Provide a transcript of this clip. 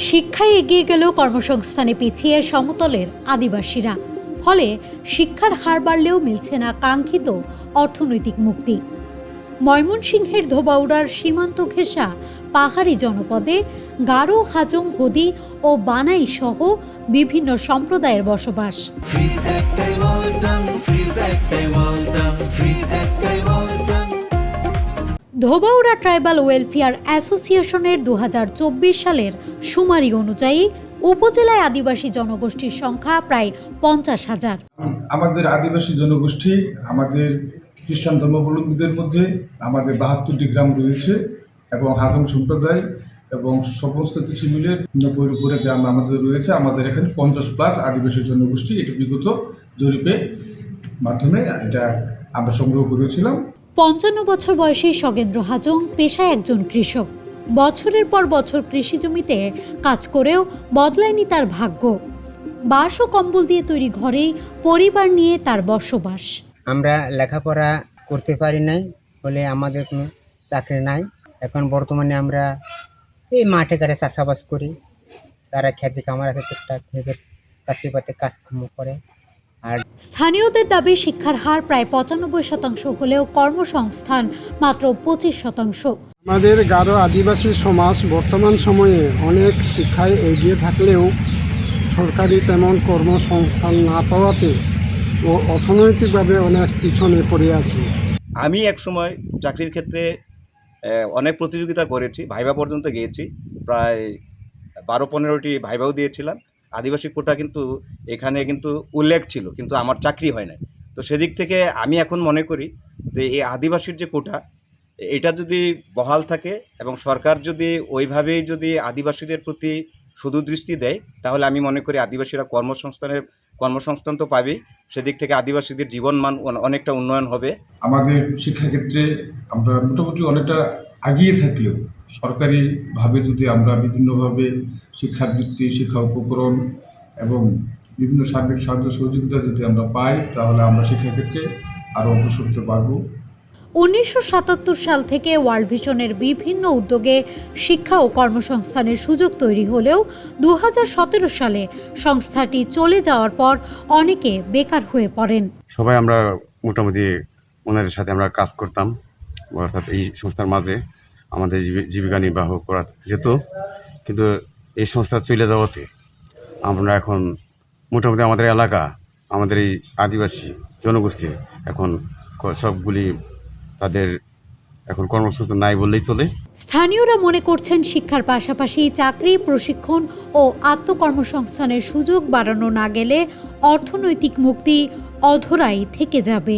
শিক্ষায় এগিয়ে গেলেও কর্মসংস্থানে পিছিয়ে সমতলের আদিবাসীরা। ফলে শিক্ষার হার বাড়লেও মিলছে না কাঙ্ক্ষিত অর্থনৈতিক মুক্তি। ময়মনসিংহের ধোবাউড়ার সীমান্ত ঘেঁষা পাহাড়ি জনপদে গারো, হাজং, হদি ও বানাই সহ বিভিন্ন সম্প্রদায়ের বসবাস। ধোবাউড়া ট্রাইবাল ওয়েলফেয়ার অ্যাসোসিয়েশনের 2024 সালের সুমারি অনুযায়ী উপজেলায় আদিবাসী জনগোষ্ঠীর সংখ্যা প্রায় 50,000। আমাদের আদিবাসী জনগোষ্ঠী, আমাদের খ্রিস্টান ধর্মাবলম্বীদের মধ্যে আমাদের 72টি গ্রাম রয়েছে এবং হাজং সম্প্রদায় এবং সমস্ত কিছু মিলে 90-এর উপরে গ্রাম আমাদের রয়েছে। আমাদের এখানে 50+ আদিবাসী জনগোষ্ঠী। এটি বিগত জরিপের মাধ্যমে এটা আমরা সংগ্রহ করেছিলাম। 55 বছর বয়সী সগেন্দ্র হাজং পেশায় একজন কৃষক। বছরের পর বছর কৃষি জমিতে কাজ করেও বদলায়নি তার ভাগ্য। বাঁশ ও কম্বল দিয়ে তৈরি ঘরেই পরিবার নিয়ে তার বসবাস। আমরা লেখাপড়া করতে পারি নাই বলে আমাদের কোনো চাকরি নাই। এখন বর্তমানে আমরা এই মাঠে ঘাটে চাষাবাস করি। তারা খেতে কামার আছে টুকটাক নিজের চাষিপাতে কাজকর্ম করে। আর স্থানীয়দের দাবি শিক্ষার হার প্রায় 95% হলেও কর্মসংস্থান মাত্র 25%। আমাদের গারো আদিবাসী সমাজ বর্তমান সময়ে অনেক শিক্ষায় এগিয়ে থাকলেও সরকারি তেমন কর্মসংস্থান না পাওয়াতে ও অর্থনৈতিকভাবে অনেক পিছনে পড়ে আছে। আমি একসময় চাকরির ক্ষেত্রে অনেক প্রতিযোগিতা করেছি, ভাইবা পর্যন্ত গিয়েছি, প্রায় 12-15টি ভাইবাও দিয়েছিলাম। আদিবাসী কোটা কিন্তু এখানে কিন্তু উল্লেখ ছিল, কিন্তু আমার চাকরি হয় না। তো সেদিক থেকে আমি এখন মনে করি যে এই আদিবাসীর যে কোটা, এটা যদি বহাল থাকে এবং সরকার যদি ওইভাবেই যদি আদিবাসীদের প্রতি সুদূরদৃষ্টি দেয়, তাহলে আমি মনে করি আদিবাসীরা কর্মসংস্থান তো পাবেই, সেদিক থেকে আদিবাসীদের জীবনমান অনেকটা উন্নয়ন হবে। আমাদের শিক্ষাক্ষেত্রে আমরা মোটামুটি অনেকটা এগিয়ে থাকলেও সরকারিভাবে যদি আমরা বিভিন্নভাবে শিক্ষাবৃত্তি, শিক্ষা উপকরণ এবং বিভিন্ন সার্বিক সাহায্য সহযোগিতা যদি আমরা পাই, তাহলে আমরা শিক্ষাক্ষেত্রে আরও অগ্রসর হতে পারবো। 1977 সাল থেকে ওয়ার্ল্ড ভিশনের বিভিন্ন উদ্যোগে শিক্ষা ও কর্মসংস্থানের সুযোগ তৈরি হলেও 2017 সালে সংস্থাটি চলে যাওয়ার পর অনেকে বেকার হয়ে পড়েন। সবাই আমরা মোটামুটি ওনাদের সাথে আমরা কাজ করতাম, অর্থাৎ এই সংস্থার মাঝে আমাদের জীবিকা নির্বাহ করা যেত। কিন্তু এই সংস্থা চলে যাওয়াতে আমরা এখন মোটামুটি আমাদের এলাকা, আমাদের এই আদিবাসী জনগোষ্ঠী এখন সবগুলি তাদের এখন কর্মসংস্থান নাই বললেই চলে। স্থানীয়রা মনে করছেন শিক্ষার পাশাপাশি চাকরি, প্রশিক্ষণ ও আত্মকর্মসংস্থানের সুযোগ বাড়ানো না গেলে অর্থনৈতিক মুক্তি অধরাই থেকে যাবে।